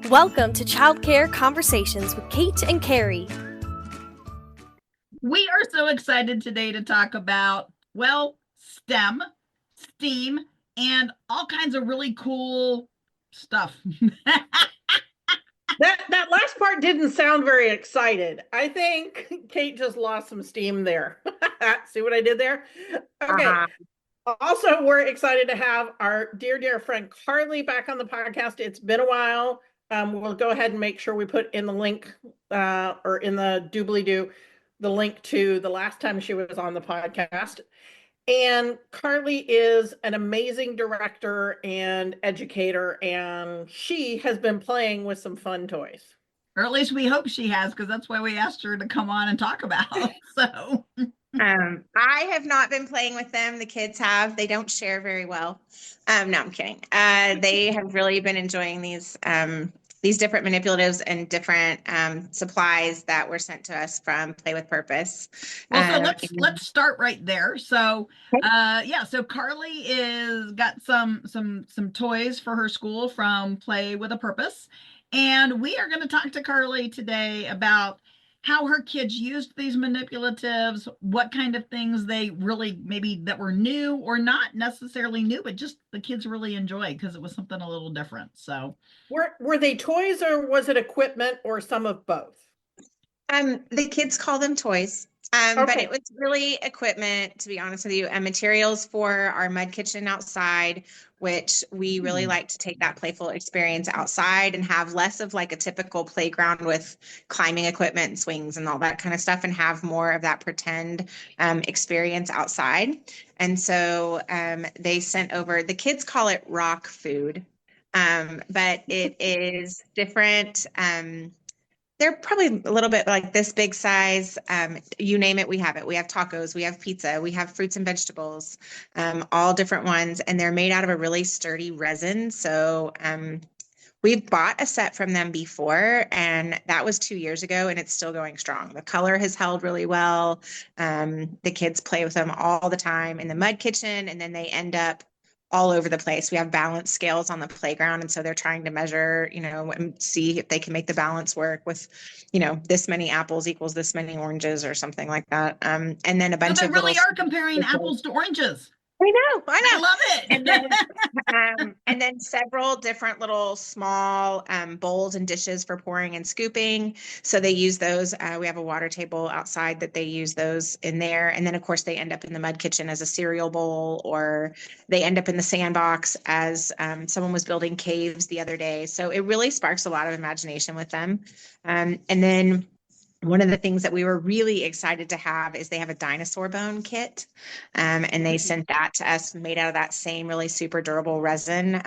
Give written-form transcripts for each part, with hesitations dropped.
Welcome to Childcare Conversations with Kate and Carrie. We are so excited today to talk about, well, STEM, STEAM, and all kinds of really cool stuff. That last part didn't sound very excited. I think Kate just lost some steam there. See what I did there? Okay. Also, we're excited to have our dear friend Carly back on the podcast. It's been a while. We'll go ahead and make sure we put in the link or in the doobly-doo, the link to the last time she was on the podcast. And Carly is an amazing director and educator, and she has been playing with some fun toys. Or at least we hope she has, because that's why we asked her to come on and talk about. So I have not been playing with them. The kids have. They don't share very well. No, I'm kidding. They have really been enjoying these different manipulatives and different supplies that were sent to us from Play with Purpose. Well, so let's start right there. So so Carly is got some toys for her school from Play with a Purpose. And we are going to talk to Carly today about how her kids used these manipulatives, what kind of things they really maybe that were new or not necessarily new, but just the kids really enjoyed because it was something a little different. So were they toys or was it equipment or some of both? The kids call them toys. But it was really equipment, to be honest with you, and materials for our mud kitchen outside, which we really like to take that playful experience outside and have less of like a typical playground with climbing equipment and swings and all that kind of stuff, and have more of that pretend experience outside. And so they sent over, the kids call it rock food, but it is different. They're probably a little bit like this big size. You name it, we have it. We have tacos, we have pizza, we have fruits and vegetables, all different ones. And they're made out of a really sturdy resin. So we've bought a set from them before, and that was 2 years ago, and it's still going strong. The color has held really well. The kids play with them all the time in the mud kitchen, and then they end up all over the place. We have balance scales on the playground. And so they're trying to measure, and see if they can make the balance work with, this many apples equals this many oranges or something like that. And then a bunch they of really are comparing apples to oranges. I know. I love it. And then several different little small bowls and dishes for pouring and scooping. So they use those. We have a water table outside that they use those in there. And then, of course, they end up in the mud kitchen as a cereal bowl, or they end up in the sandbox as someone was building caves the other day. So it really sparks a lot of imagination with them. And then one of the things that we were really excited to have is they have a dinosaur bone kit, and they sent that to us made out of that same really super durable resin.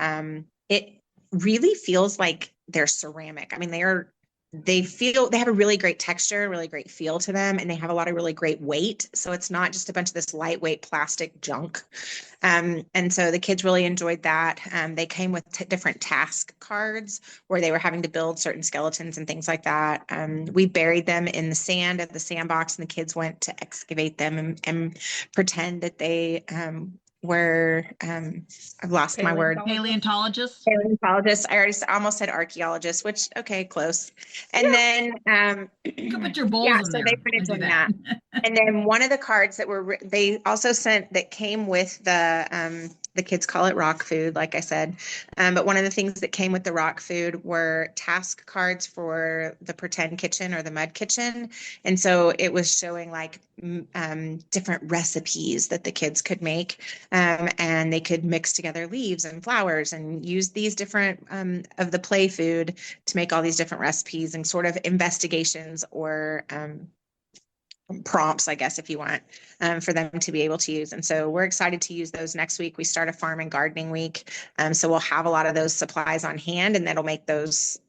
It really feels like they're ceramic. I mean, they have a really great texture, really great feel to them, and they have a lot of really great weight. So it's not just a bunch of this lightweight plastic junk. And so the kids really enjoyed that. They came with different task cards where they were having to build certain skeletons and things like that. We buried them in the sand of the sandbox, and the kids went to excavate them and pretend that they were I've lost my word. Paleontologists. Paleontologists. I already almost said archaeologists, which close. And then you can put your bowls in so there. they put doing that. And then one of the cards that they also sent that came with the kids call it rock food, like I said. But one of the things that came with the rock food were task cards for the pretend kitchen or the mud kitchen. And so it was showing like different recipes that the kids could make. And they could mix together leaves and flowers and use these different of the play food to make all these different recipes and sort of investigations or prompts, I guess, if you want, for them to be able to use. And so we're excited to use those next week. We start a farm and gardening week. So we'll have a lot of those supplies on hand, and that'll make those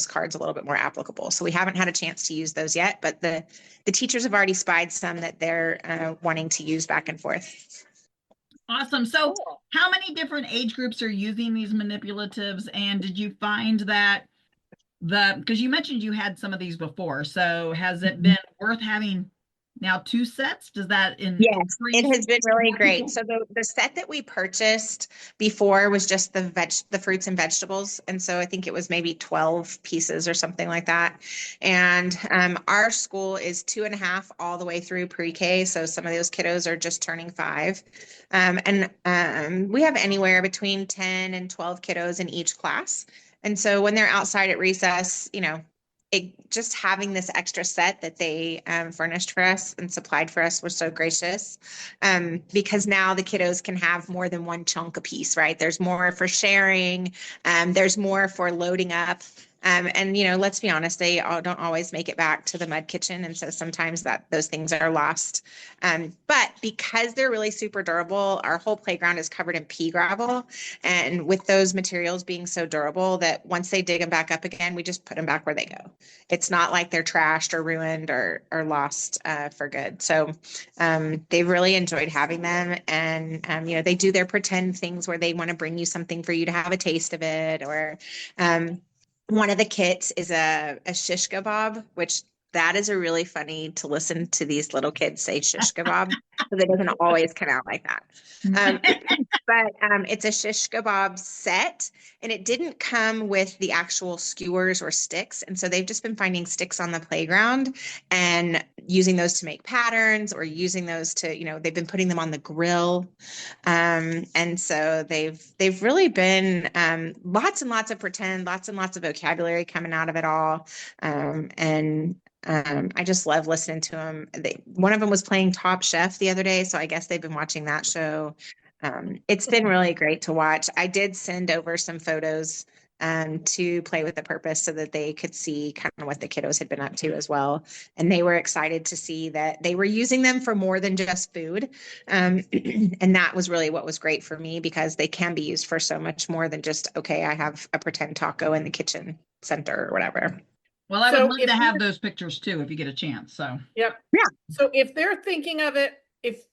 cards a little bit more applicable. So we haven't had a chance to use those yet, but the teachers have already spied some that they're wanting to use back and forth. Awesome. So how many different age groups are using these manipulatives? And did you find that because you mentioned you had some of these before, so has it been worth having Now 2 sets, does that Yes, increase? it has been really great. So the set that we purchased before was just the fruits and vegetables. And so I think it was maybe 12 pieces or something like that. And our school is 2.5 all the way through pre-K. So some of those kiddos are just turning 5. And we have anywhere between 10 and 12 kiddos in each class. And so when they're outside at recess, just having this extra set that they furnished for us and supplied for us was so gracious, because now the kiddos can have more than one chunk a piece, right? There's more for sharing, there's more for loading up. And let's be honest, they don't always make it back to the mud kitchen, and so sometimes those things are lost. But because they're really super durable, our whole playground is covered in pea gravel, and with those materials being so durable, that once they dig them back up again, we just put them back where they go. It's not like they're trashed or ruined or lost for good. So they've really enjoyed having them, and they do their pretend things where they want to bring you something for you to have a taste of it, or one of the kits is a shish kebab, which that is a really funny to listen to these little kids say shish kebab, because it doesn't always come out like that. But it's a shish kebab set, and it didn't come with the actual skewers or sticks. And so they've just been finding sticks on the playground and using those to make patterns, or using those to, they've been putting them on the grill. And so they've really been lots and lots of pretend, lots and lots of vocabulary coming out of it all. I just love listening to them. One of them was playing Top Chef the other day, so I guess they've been watching that show. It's been really great to watch. I did send over some photos to Play with a Purpose so that they could see kind of what the kiddos had been up to as well. And they were excited to see that they were using them for more than just food. And that was really what was great for me, because they can be used for so much more than just, okay, I have a pretend taco in the kitchen center or whatever. Well, I would love to have those pictures too, if you get a chance. So, yep. Yeah. So if they're thinking of it, if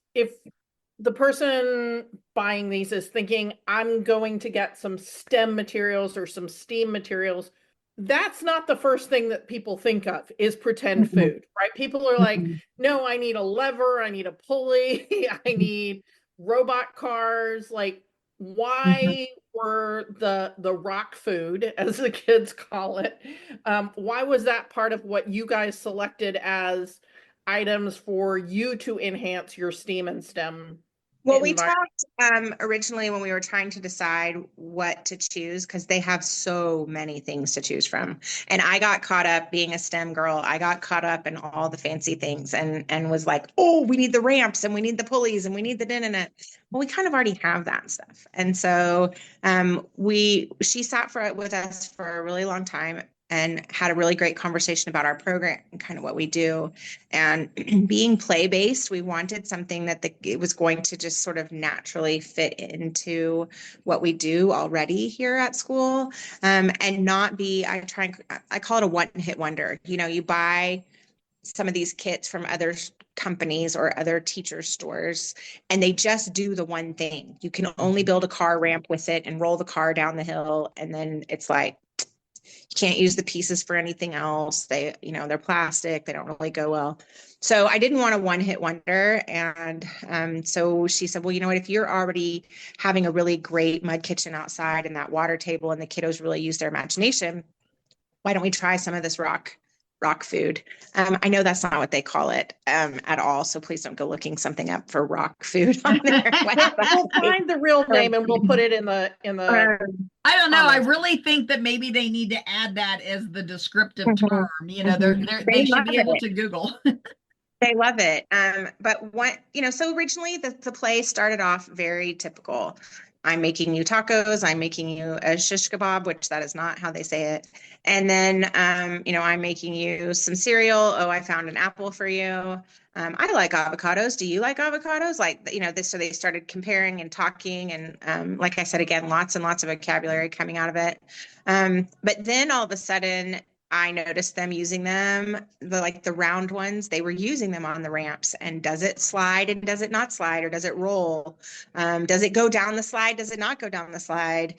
the person buying these is thinking, I'm going to get some STEM materials or some STEAM materials, that's not the first thing that people think of, is pretend food, right? People are like, no, I need a lever, I need a pulley, I need robot cars. Like, why were the rock food, as the kids call it, why was that part of what you guys selected as items for you to enhance your STEAM and STEM? Well, we talked originally when we were trying to decide what to choose, because they have so many things to choose from. And I got caught up, being a STEM girl, I got caught up in all the fancy things, and was like, oh, we need the ramps, and we need the pulleys, and we need the dinner. Well, we kind of already have that stuff. And so she sat with us for a really long time and had a really great conversation about our program and kind of what we do. And being play-based, we wanted something that it was going to just sort of naturally fit into what we do already here at school, and not be, I call it a one-hit wonder. You buy some of these kits from other companies or other teacher stores, and they just do the one thing. You can only build a car ramp with it and roll the car down the hill, and then it's like, you can't use the pieces for anything else. They're plastic. They don't really go well. So I didn't want a one-hit wonder. And so she said, well, you know what, if you're already having a really great mud kitchen outside and that water table and the kiddos really use their imagination, why don't we try some of this rock food? I know that's not what they call it at all, so please don't go looking something up for rock food on their website. We'll find the real name and we'll put it in the I don't know. I really think that maybe they need to add that as the descriptive term. They should be able to Google. They love it. But so originally the play started off very typical. I'm making you tacos. I'm making you a shish kebab, which that is not how they say it. And then, I'm making you some cereal. Oh, I found an apple for you. I like avocados. Do you like avocados? So they started comparing and talking. And like I said, again, lots and lots of vocabulary coming out of it. But then all of a sudden, I noticed them using them, the round ones, they were using them on the ramps. And does it slide and does it not slide, or does it roll? Does it go down the slide? Does it not go down the slide?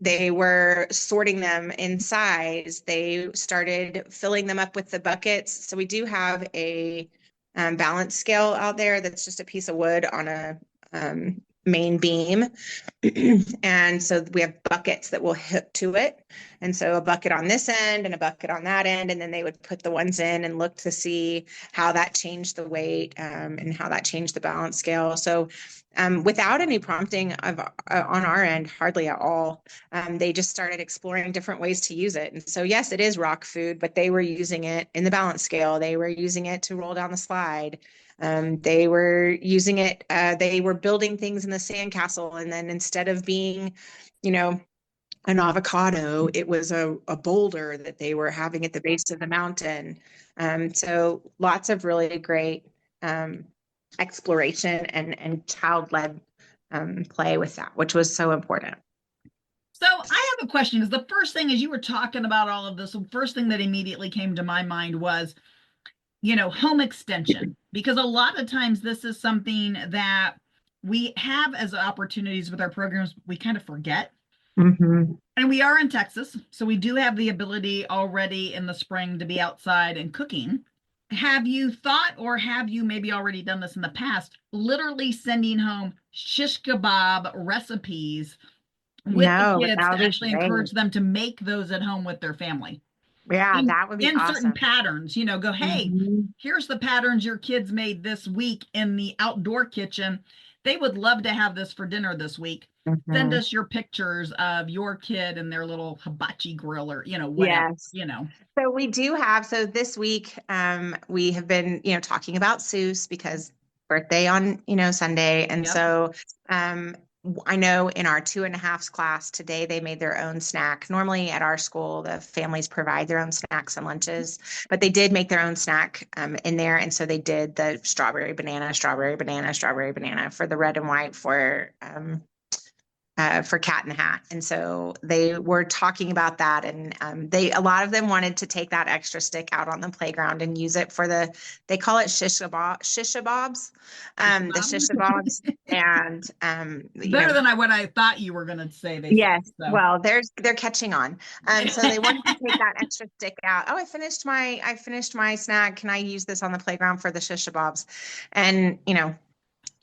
They were sorting them in size. They started filling them up with the buckets. So we do have a balance scale out there that's just a piece of wood on a main beam. And so we have buckets that will hook to it. And so a bucket on this end and a bucket on that end. And then they would put the ones in and look to see how that changed the weight and how that changed the balance scale. So without any prompting on our end, hardly at all, they just started exploring different ways to use it. And so, yes, it is rock food, but they were using it in the balance scale. They were using it to roll down the slide. They were using it, they were building things in the sandcastle. And then instead of being, an avocado, it was a boulder that they were having at the base of the mountain. So lots of really great exploration and child-led play with that, which was so important. So I have a question, because the first thing as you were talking about all of this, the first thing that immediately came to my mind was, home extension, because a lot of times this is something that we have as opportunities with our programs, we kind of forget. Mm-hmm. And we are in Texas, so we do have the ability already in the spring to be outside and cooking. Have you thought, or have you maybe already done this in the past, literally sending home shish kebab recipes with the kids to actually encourage them to make those at home with their family? Yeah, that would be in awesome. Certain patterns, go, hey, here's the patterns your kids made this week in the outdoor kitchen. They would love to have this for dinner this week. Send us your pictures of your kid and their little hibachi grill or, whatever, So we do have, so this week, we have been, talking about Seuss because birthday on, Sunday. And so, I know in our 2.5s class today, they made their own snack. Normally at our school, the families provide their own snacks and lunches, but they did make their own snack in there. And so they did the strawberry banana for the red and white for Cat in the Hat. And so they were talking about that. And a lot of them wanted to take that extra stick out on the playground and use it for they call it shish kebabs, the shish kebabs. And better than what I thought you were going to say. Yes. So. Well, they're catching on. So they wanted to take that extra stick out. Oh, I finished my snack. Can I use this on the playground for the shish kebabs? And,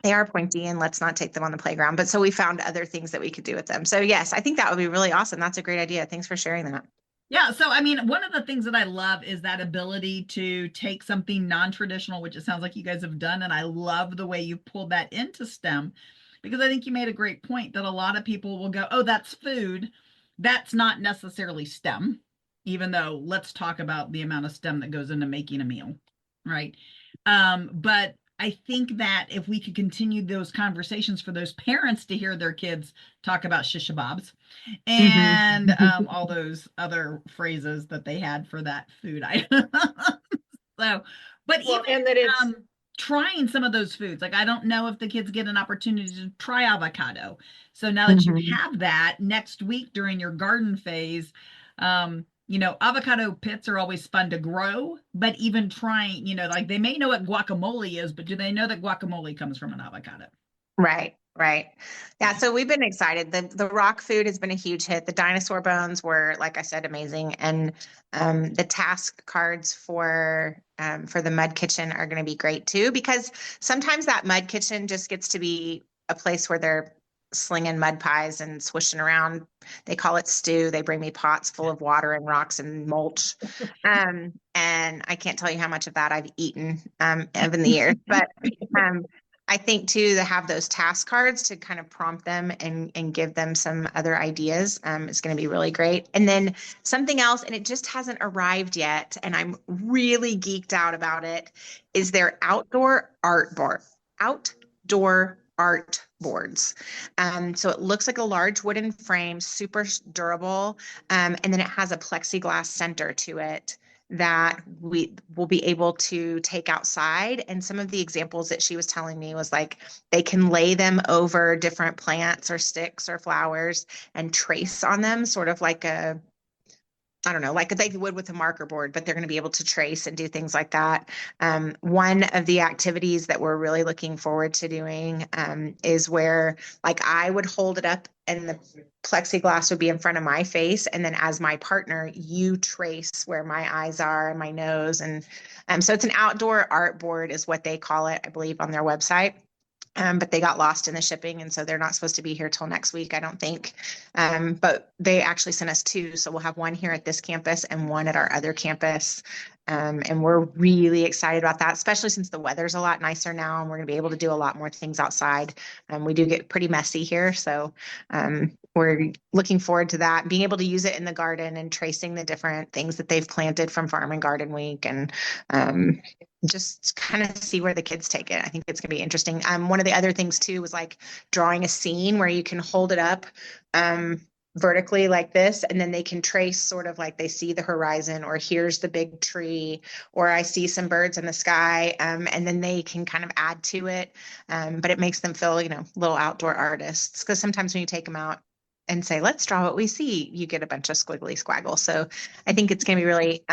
they are pointy and let's not take them on the playground. But so we found other things that we could do with them. So yes, I think that would be really awesome. That's a great idea. Thanks for sharing that. Yeah. So, one of the things that I love is that ability to take something non-traditional, which it sounds like you guys have done. And I love the way you pulled that into STEM, because I think you made a great point that a lot of people will go, oh, that's food. That's not necessarily STEM, even though let's talk about the amount of STEM that goes into making a meal. Right. But I think that if we could continue those conversations for those parents to hear their kids talk about shish kebabs and all those other phrases that they had for that food item. So, but even that it's trying some of those foods, like I don't know if the kids get an opportunity to try avocado. So now that you have that next week during your garden phase, avocado pits are always fun to grow, but even trying, like they may know what guacamole is, but do they know that guacamole comes from an avocado? Right. Yeah. So we've been excited. The rock food has been a huge hit. The dinosaur bones were, like I said, amazing. And the task cards for the mud kitchen are going to be great too, because sometimes that mud kitchen just gets to be a place where they're slinging mud pies and swishing around. They call it stew. They bring me pots full of water and rocks and mulch. And I can't tell you how much of that I've eaten over the years, but I think too, to have those task cards to kind of prompt them and give them some other ideas is going to be really great. And then something else, and it just hasn't arrived yet, and I'm really geeked out about it, is their outdoor art boards. So it looks like a large wooden frame, super durable. And then it has a plexiglass center to it that we will be able to take outside. And some of the examples that she was telling me was like, they can lay them over different plants or sticks or flowers and trace on them, sort of like like they would with a marker board, but they're going to be able to trace and do things like that. One of the activities that we're really looking forward to doing is where, like, I would hold it up and the plexiglass would be in front of my face. And then as my partner, you trace where my eyes are and my nose. And so it's an outdoor art board is what they call it, I believe, on their website. But they got lost in the shipping, and so they're not supposed to be here till next week, I don't think. But they actually sent us two, so we'll have one here at this campus and one at our other campus. And we're really excited about that, especially since the weather's a lot nicer now, and we're going to be able to do a lot more things outside. We do get pretty messy here, so we're looking forward to that, being able to use it in the garden and tracing the different things that they've planted from Farm and Garden Week, and just kind of see where the kids take it. I think it's going to be interesting. One of the other things too was like drawing a scene where you can hold it up vertically like this, and then they can trace sort of like they see the horizon, or here's the big tree, or I see some birds in the sky, and then they can kind of add to it. But it makes them feel, little outdoor artists, because sometimes when you take them out and say, let's draw what we see, you get a bunch of squiggly squaggle. So I think it's going to be really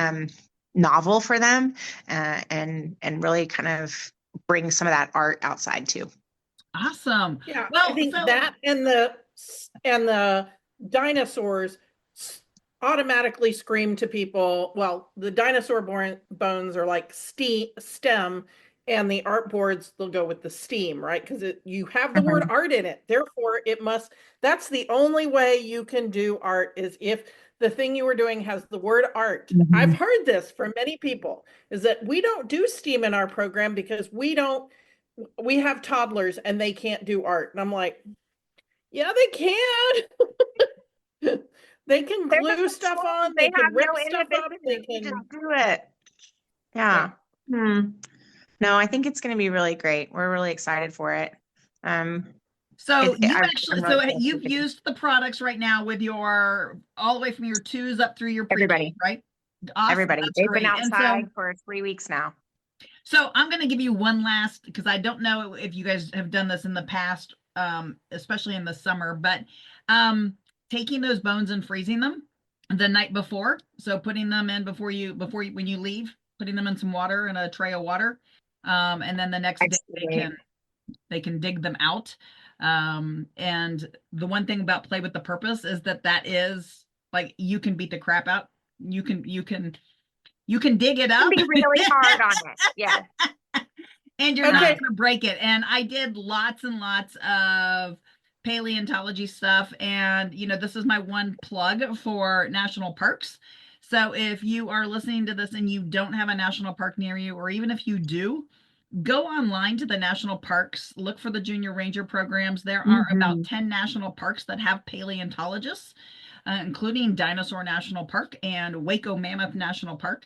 novel for them, and really kind of bring some of that art outside too. Awesome. Yeah, well, I think that and the dinosaurs automatically scream to people. Well, the dinosaur bones are like stem, and the art boards, they'll go with the steam, right? Because you have the word art in it. Therefore, that's the only way you can do art, is if the thing you were doing has the word art. I've heard this from many people, is that we don't do STEAM in our program because we have toddlers and they can't do art. And I'm like, yeah, they can. They can glue stuff on. They can rip stuff up. They can do it. Yeah. No, I think it's going to be really great. We're really excited for it. So you've used the products right now with all the way from your 2s up through your pre-K, right? Awesome. Everybody. That's They've great. been outside for 3 weeks now. So I'm going to give you one last, because I don't know if you guys have done this in the past, especially in the summer, but taking those bones and freezing them the night before. So putting them in when you leave, putting them in some water, in a tray of water. And then the next day they can dig them out. And the one thing about Play with the Purpose is that is like, you can beat the crap out. You can dig it up. Be really hard on it. Yeah. And you're not going to break it. And I did lots and lots of paleontology stuff. And, this is my one plug for national parks. So if you are listening to this and you don't have a national park near you, or even if you do, go online to the national parks, look for the junior ranger programs. There are about 10 national parks that have paleontologists, including Dinosaur National Park and Waco Mammoth National Park.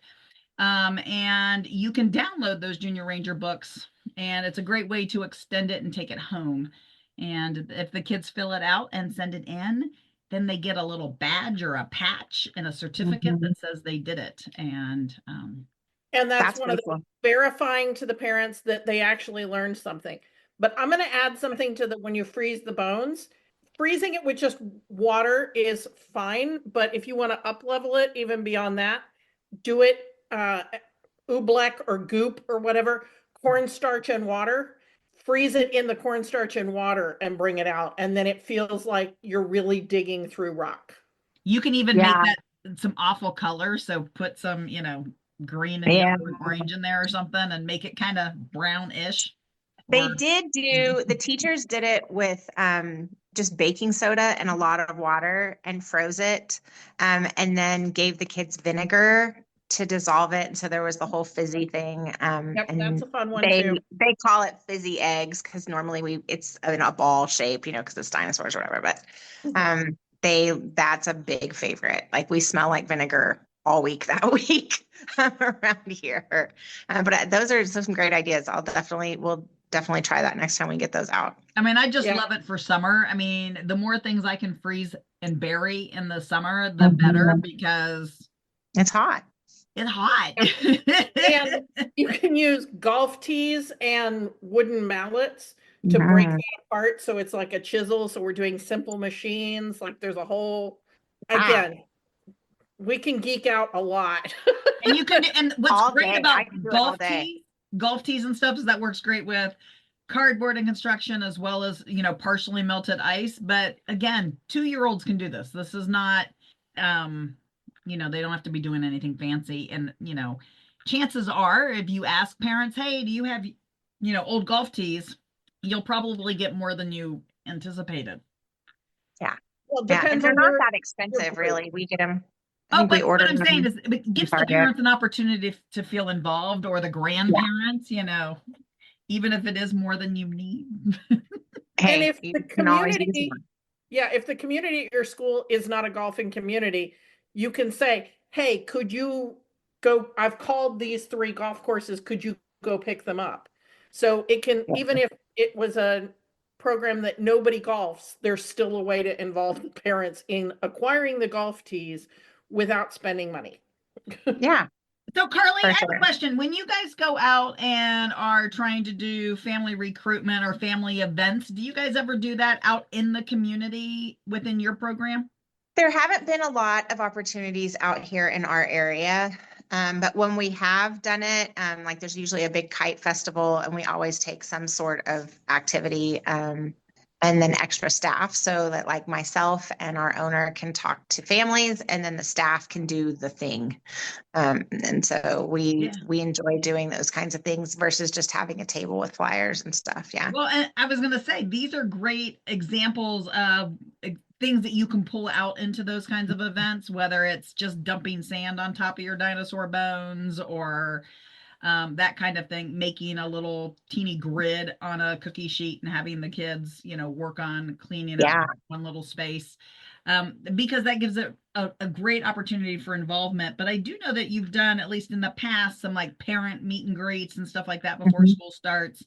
And you can download those junior ranger books, and it's a great way to extend it and take it home. And if the kids fill it out and send it in, then they get a little badge or a patch and a certificate that says they did it. And that's one of the verifying to the parents that they actually learned something. But I'm going to add something to when you freeze the bones. Freezing it with just water is fine, but if you want to up level it even beyond that, do it oobleck or goop or whatever, cornstarch and water. Freeze it in the cornstarch and water and bring it out, and then it feels like you're really digging through rock. You can even make that some awful color, so put some, green and yellow and orange in there or something, and make it kind of brownish. The teachers did it with just baking soda and a lot of water and froze it, and then gave the kids vinegar to dissolve it. And so there was the whole fizzy thing. And that's a fun one too. They call it fizzy eggs because normally it's in a ball shape, because it's dinosaurs or whatever. But that's a big favorite. Like, we smell like vinegar all week that week around here. But those are some great ideas. We'll definitely try that next time we get those out. I mean, I just love it for summer. I mean, the more things I can freeze and bury in the summer, the better, because it's hot. It's hot. And you can use golf tees and wooden mallets to break it apart. So it's like a chisel. So we're doing simple machines. Like, there's a whole, again, we can geek out a lot. And what's great about golf tees and stuff is that works great with cardboard and construction, as well as, partially melted ice. But again, 2-year-olds can do this. This is not, they don't have to be doing anything fancy. And, chances are, if you ask parents, hey, do you have, old golf tees, you'll probably get more than you anticipated. Yeah. Well, it Yeah. And depends they're on not your that expensive, group. really. We get them. I Oh, think we but what ordered I'm saying them is it gives the Target. parents an opportunity to feel involved, or the grandparents, even if it is more than you need. And Hey, if you the can always use community, one. yeah, if the community at your school is not a golfing community, you can say, hey, could you go, I've called these 3 golf courses, could you go pick them up? So it can, Yeah. even if it was a program that nobody golfs, there's still a way to involve the parents in acquiring the golf tees without spending money. Yeah, So, Carly, for I have a sure. question. When you guys go out and are trying to do family recruitment or family events, do you guys ever do that out in the community within your program? There haven't been a lot of opportunities out here in our area. But when we have done it, like there's usually a big kite festival, and we always take some sort of activity, and then extra staff, so that like myself and our owner can talk to families, and then the staff can do the thing. And so we enjoy doing those kinds of things versus just having a table with flyers and stuff. Yeah. Well, and I was going to say, these are great examples of things that you can pull out into those kinds of events, whether it's just dumping sand on top of your dinosaur bones, or that kind of thing, making a little teeny grid on a cookie sheet and having the kids, work on cleaning up Yeah. one little space. Because that gives it a great opportunity for involvement. But I do know that you've done, at least in the past, some like parent meet and greets and stuff like that before school starts.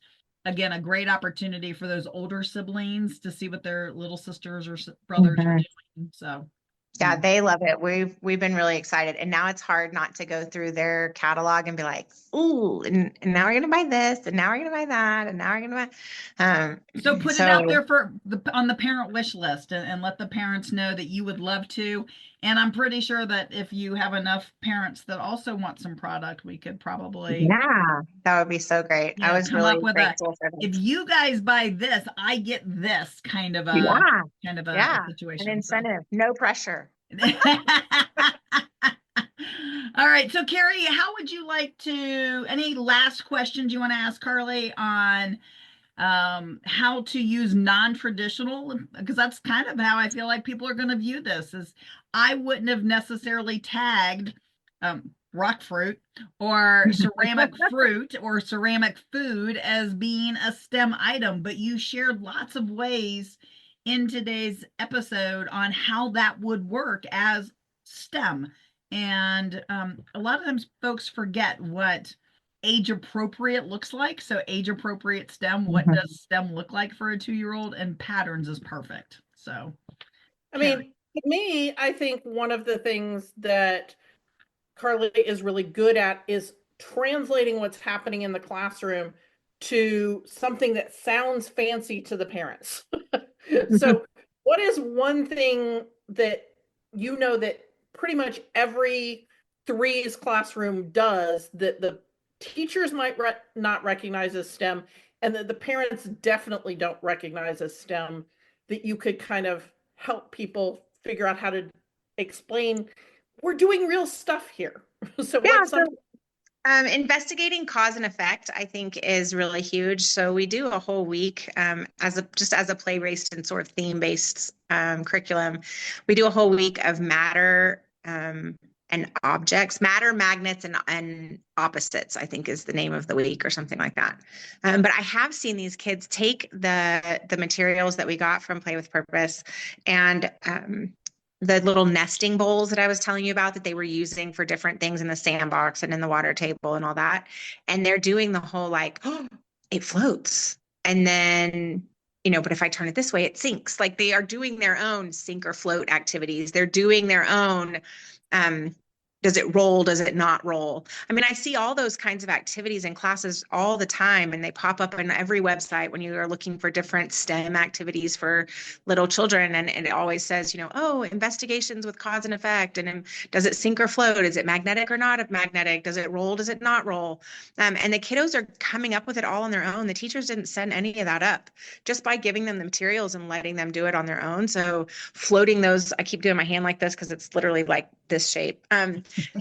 Again, a great opportunity for those older siblings to see what their little sisters or brothers are doing. So Yeah, they love it. We've been really excited. And now it's hard not to go through their catalog and be like, ooh, and now we're gonna buy this, and now we're gonna buy that, and now we're gonna buy so put it out there on the parent wish list, and let the parents know that you would love to. And I'm pretty sure that if you have enough parents that also want some product, we could probably yeah, that would be so great. I was come really up with grateful for if this. you guys buy this, I get this kind of a Yeah, a an situation. incentive, no pressure. All right. So, Carrie, how would you like to, any last questions you want to ask Carly on how to use non-traditional? Because that's kind of how I feel like people are going to view this, is I wouldn't have necessarily tagged rock fruit or ceramic fruit or ceramic food as being a STEM item, but you shared lots of ways in today's episode on how that would work as STEM. And a lot of times folks forget what age appropriate looks like. So age appropriate STEM, what does STEM look like for a 2-year-old? And patterns is perfect. So I mean, to me, I think one of the things that Carly is really good at is translating what's happening in the classroom to something that sounds fancy to the parents. So, what is one thing that that pretty much every threes classroom does that the teachers might not recognize as STEM, and that the parents definitely don't recognize as STEM, that you could kind of help people figure out how to explain we're doing real stuff here. So Yeah, what's something? investigating cause and effect, I think, is really huge. So we do a whole week as a play-based and sort of theme-based curriculum. We do a whole week of matter and objects, matter, magnets, and opposites, I think is the name of the week, or something like that. But I have seen these kids take the materials that we got from Play with Purpose, and the little nesting bowls that I was telling you about that they were using for different things in the sandbox and in the water table and all that. And they're doing the whole like, oh, it floats. And then, but if I turn it this way, it sinks. Like, they are doing their own sink or float activities. They're doing their own Does it roll? Does it not roll? I mean, I see all those kinds of activities in classes all the time, and they pop up on every website when you are looking for different STEM activities for little children. And it always says, oh, investigations with cause and effect. And does it sink or float? Is it magnetic or not magnetic? Does it roll? Does it not roll? And the kiddos are coming up with it all on their own. The teachers didn't send any of that up just by giving them the materials and letting them do it on their own. So floating those, I keep doing my hand like this because it's literally like this shape.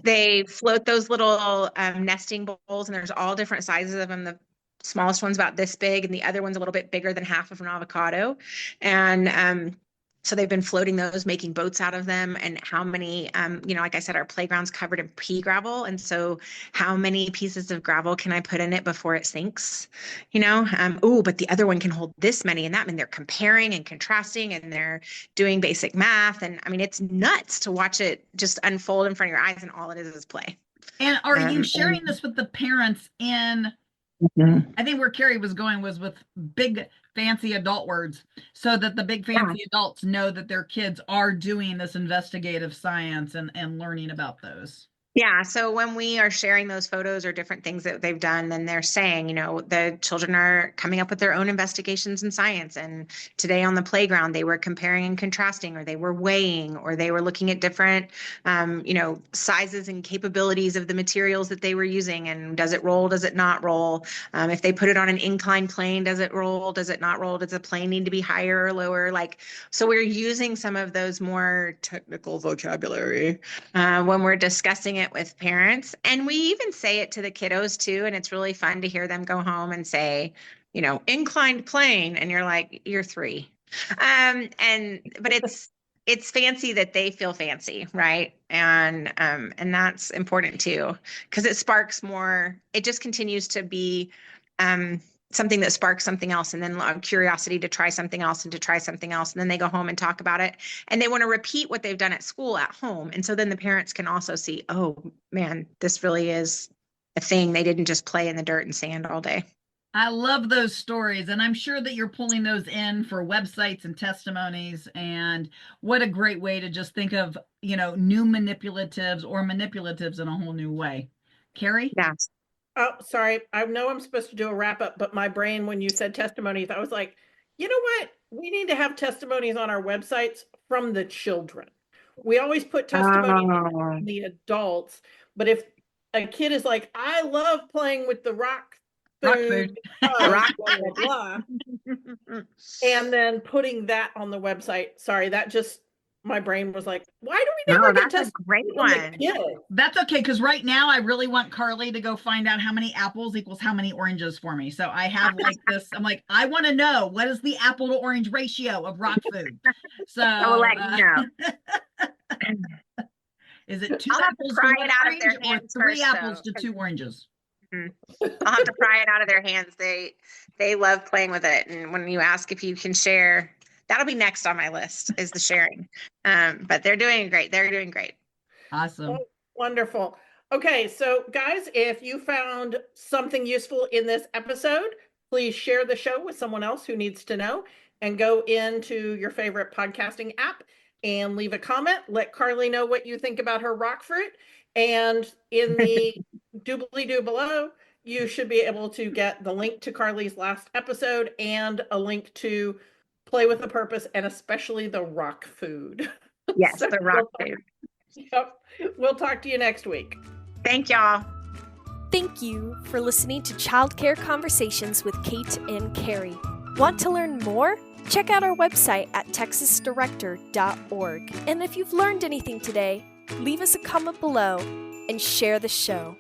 They float those little nesting bowls, and there's all different sizes of them. The smallest one's about this big, and the other one's a little bit bigger than half of an avocado. And so they've been floating those, making boats out of them. And how many, like I said, our playground's covered in pea gravel. And so how many pieces of gravel can I put in it before it sinks? But the other one can hold this many, and that means they're comparing and contrasting, and they're doing basic math. And I mean, it's nuts to watch it just unfold in front of your eyes, and all it is play. And are you sharing this with the parents in, I think where Carrie was going was with big fancy adult words, so that the big fancy adults know that their kids are doing this investigative science and learning about those. Yeah. So when we are sharing those photos or different things that they've done, then they're saying, the children are coming up with their own investigations in science. And today on the playground, they were comparing and contrasting, or they were weighing, or they were looking at different, sizes and capabilities of the materials that they were using. And does it roll? Does it not roll? If they put it on an inclined plane, does it roll? Does it not roll? Does the plane need to be higher or lower? So we're using some of those more technical vocabulary when we're discussing it with parents. And we even say it to the kiddos too. And it's really fun to hear them go home and say, inclined plane. And you're like, you're 3. But it's fancy that they feel fancy. Right. And that's important too, because it sparks more, it just continues to be, something that sparks something else, and then curiosity to try something else and to try something else. And then they go home and talk about it, and they want to repeat what they've done at school at home. And so then the parents can also see, oh man, this really is a thing. They didn't just play in the dirt and sand all day. I love those stories, and I'm sure that you're pulling those in for websites and testimonies. And what a great way to just think of, new manipulatives in a whole new way. Carrie? Yes. Oh, sorry. I know I'm supposed to do a wrap up, but my brain, when you said testimonies, I was like, you know what? We need to have testimonies on our websites from the children. We always put testimonies from the adults, but if a kid is like, I love playing with the rock food, blah, blah, blah, and then putting that on the website. Sorry, that just, my brain was like, why do we never get that's a great one. That's okay, because right now I really want Carly to go find out how many apples equals how many oranges for me. So I have this, I'm like, I want to know, what is the apple to orange ratio of rock food? So I will let you know. Is it 2 I'll apples to pry to it out orange, of their hands or 3 first, apples though, to 2 oranges? I'll have to pry it out of their hands. They love playing with it. And when you ask if you can share, that'll be next on my list, is the sharing. But they're doing great. They're doing great. Awesome. Oh, wonderful. Okay, so guys, if you found something useful in this episode, please share the show with someone else who needs to know, and go into your favorite podcasting app and leave a comment. Let Carly know what you think about her rock fruit. And in the doobly-doo below, you should be able to get the link to Carly's last episode and a link to Play with a Purpose, and especially the rock food. Yes, the rock food. Yep. We'll talk to you next week. Thank y'all. Thank you for listening to Childcare Conversations with Kate and Carrie. Want to learn more? Check out our website at texasdirector.org. And if you've learned anything today, leave us a comment below and share the show.